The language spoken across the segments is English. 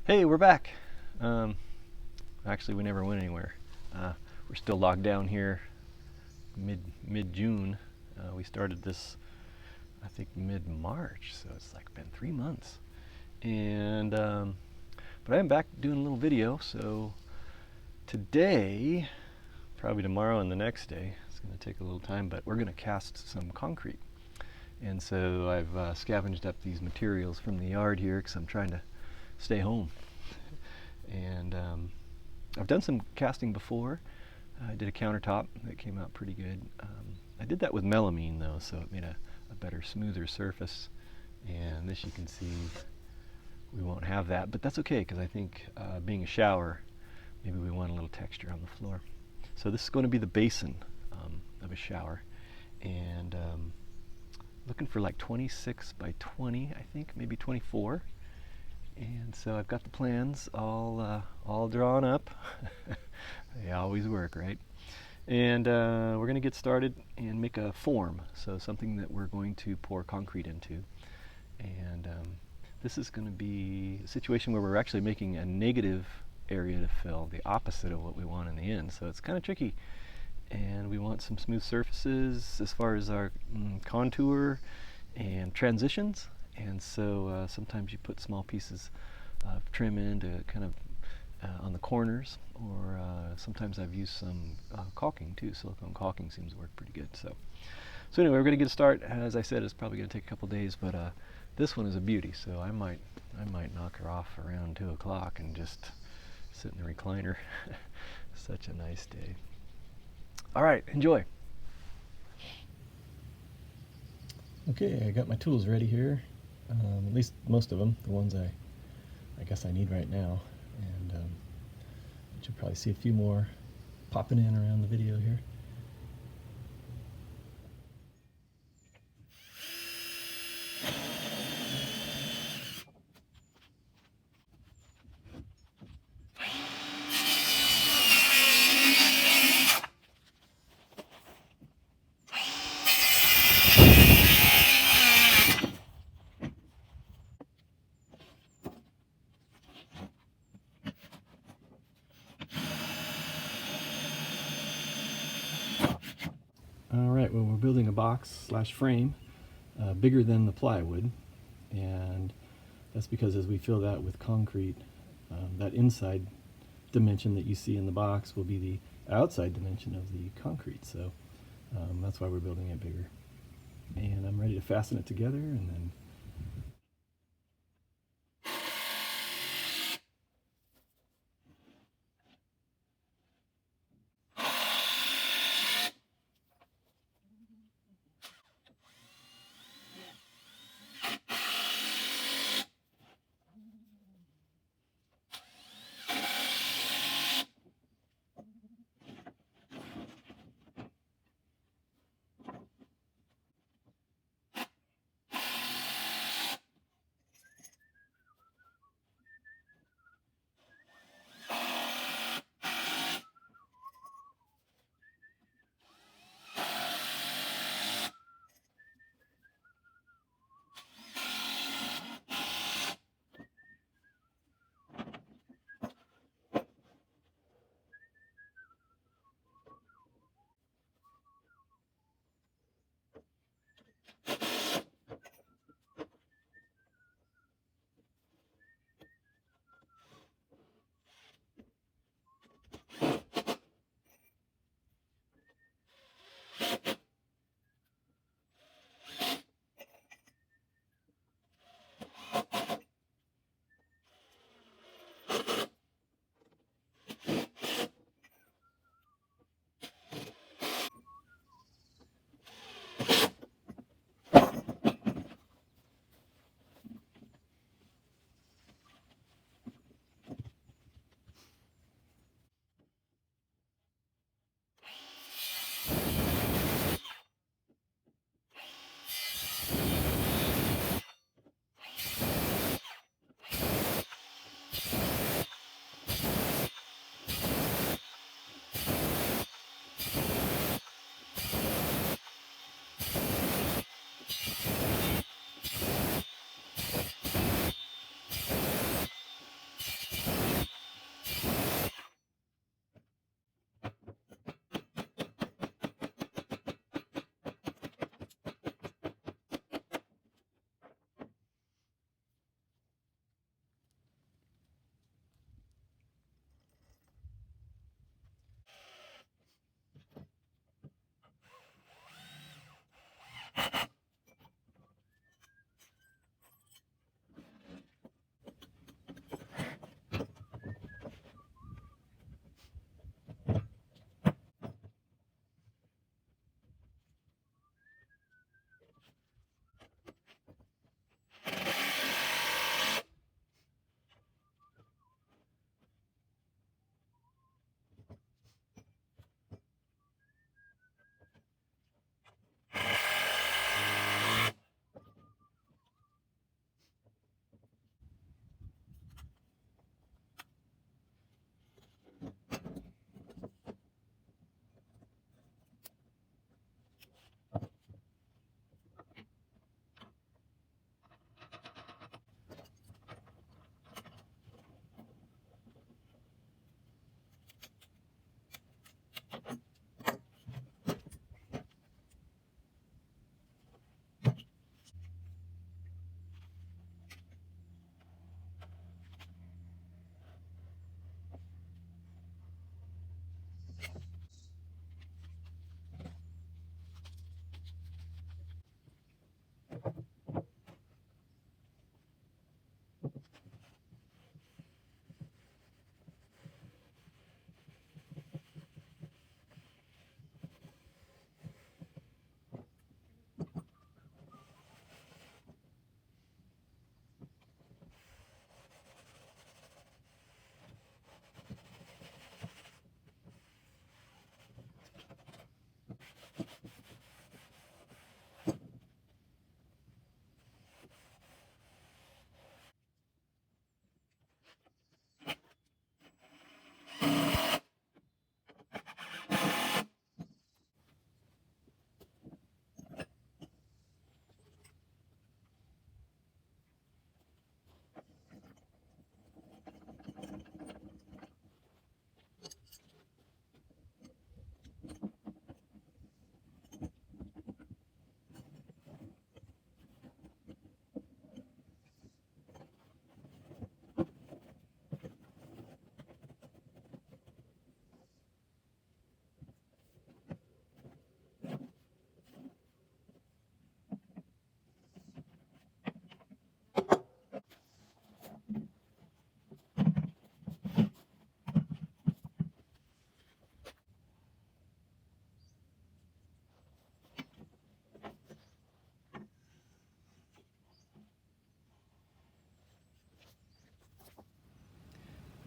Hey, we're back. Actually, we never went anywhere. We're still locked down here mid June. We started this, I think, mid March, so it's like been 3 months. And but I'm back doing a little video. So today, probably tomorrow and the next day, it's going to take a little time, but we're going to cast some concrete. And so I've scavenged up these materials from the yard here because I'm trying to stay home. And I've done some casting before. I did a countertop that came out pretty good. I did that with melamine though, so it made a better, smoother surface. And this, you can see, we won't have that, but that's okay because I think being a shower, maybe we want a little texture on the floor. So this is going to be the basin of a shower, and looking for like 26 by 20, I think, maybe 24. And so I've got the plans all drawn up. They always work, right? And we're going to get started and make a form, so something that we're going to pour concrete into. And this is going to be a situation where we're actually making a negative area to fill, the opposite of what we want in the end. So it's kind of tricky. And we want some smooth surfaces as far as our contour and transitions. And so sometimes you put small pieces of trim in to kind of on the corners, or sometimes I've used some caulking too. Silicone caulking seems to work pretty good. So anyway, we're going to get a start. As I said, it's probably going to take a couple days, but this one is a beauty. So I might knock her off around 2 o'clock and just sit in the recliner. Such a nice day. All right, enjoy. Okay, I got my tools ready here. At least most of them, the ones I guess I need right now. And you should probably see a few more popping in around the video here. Alright, well, we're building a box / frame bigger than the plywood, and that's because as we fill that with concrete, that inside dimension that you see in the box will be the outside dimension of the concrete, so that's why we're building it bigger. And I'm ready to fasten it together, and then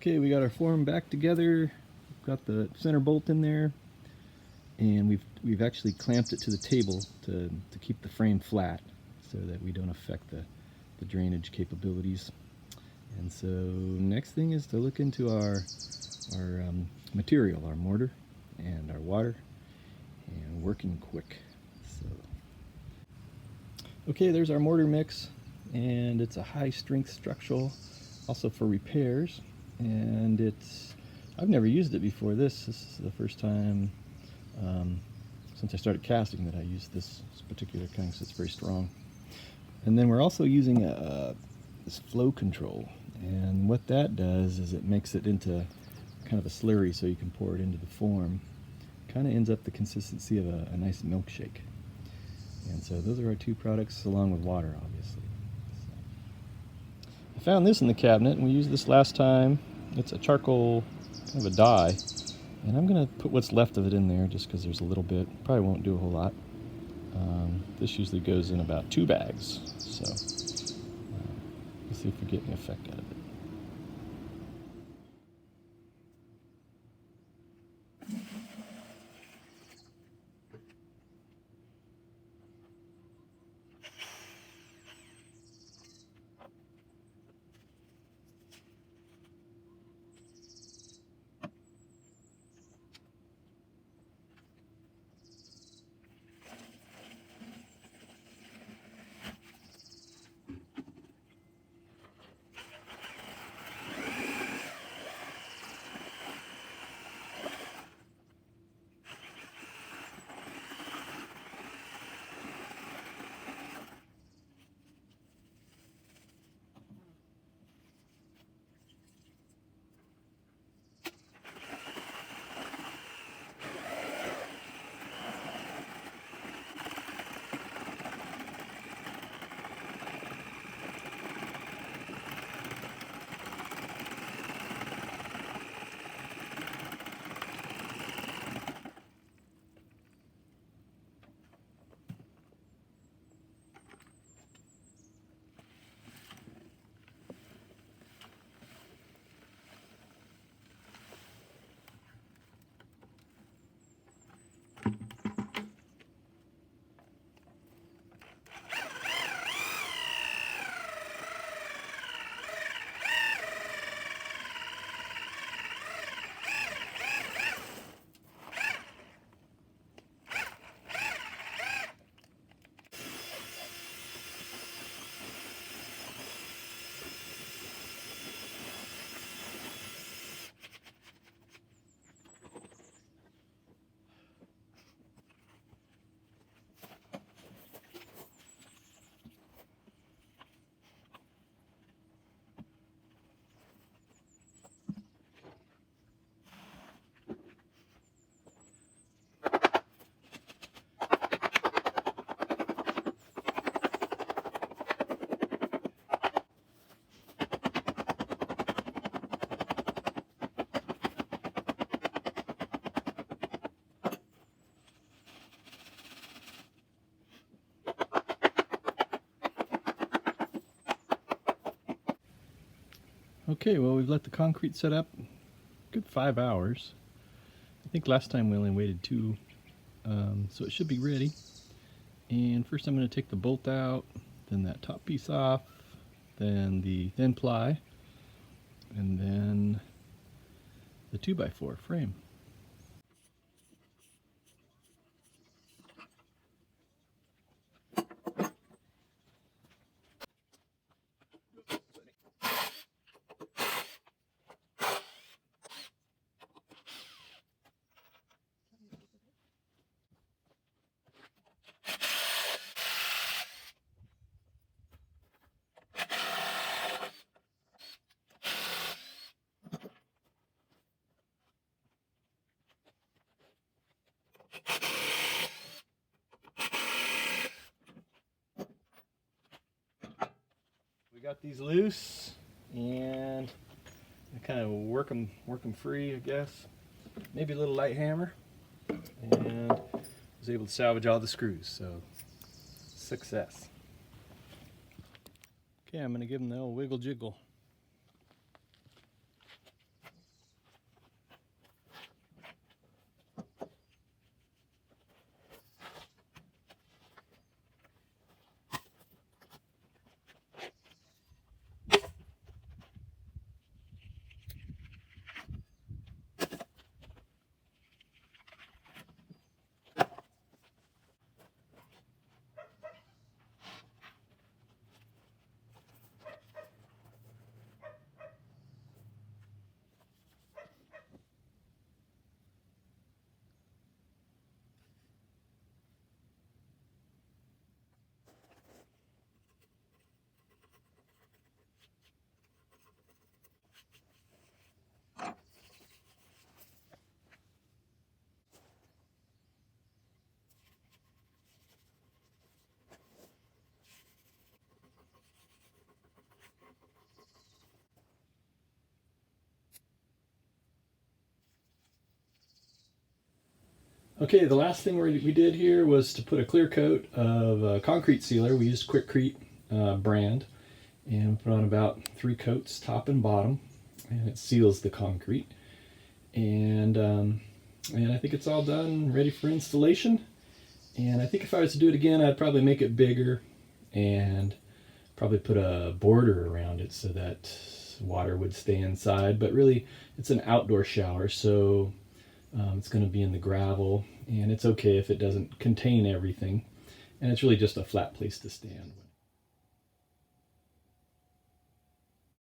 Okay, we got our form back together. We've got the center bolt in there, and we've actually clamped it to the table to keep the frame flat so that we don't affect the drainage capabilities. And so next thing is to look into our material, our mortar and our water, and working quick. So okay, there's our mortar mix, and it's a high strength structural, also for repairs. And I've never used it before this. This is the first time since I started casting that I used this particular kind, because it's very strong. And then we're also using this flow control, and what that does is it makes it into kind of a slurry so you can pour it into the form. Kind of ends up the consistency of a nice milkshake. And so those are our two products, along with water, obviously. So I found this in the cabinet, and we used this last time. It's a charcoal, kind of a dye, and I'm going to put what's left of it in there just because there's a little bit. Probably won't do a whole lot. This usually goes in about 2 bags, so let's see if we get any effect out of it. Okay, well, we've let the concrete set up a good 5 hours. I think last time we only waited 2, so it should be ready. And first I'm going to take the bolt out, then that top piece off, then the thin ply, and then the 2x4 frame. We got these loose, and I kind of work them free, I guess. Maybe a little light hammer, and was able to salvage all the screws, so success. Okay, I'm going to give them the old wiggle jiggle. Okay, the last thing we did here was to put a clear coat of concrete sealer. We used Quickcrete brand, and put on about 3 coats, top and bottom, and it seals the concrete. And I think it's all done, ready for installation. And I think if I was to do it again, I'd probably make it bigger and probably put a border around it so that water would stay inside. But really, it's an outdoor shower, so it's going to be in the gravel, and it's okay if it doesn't contain everything. And it's really just a flat place to stand.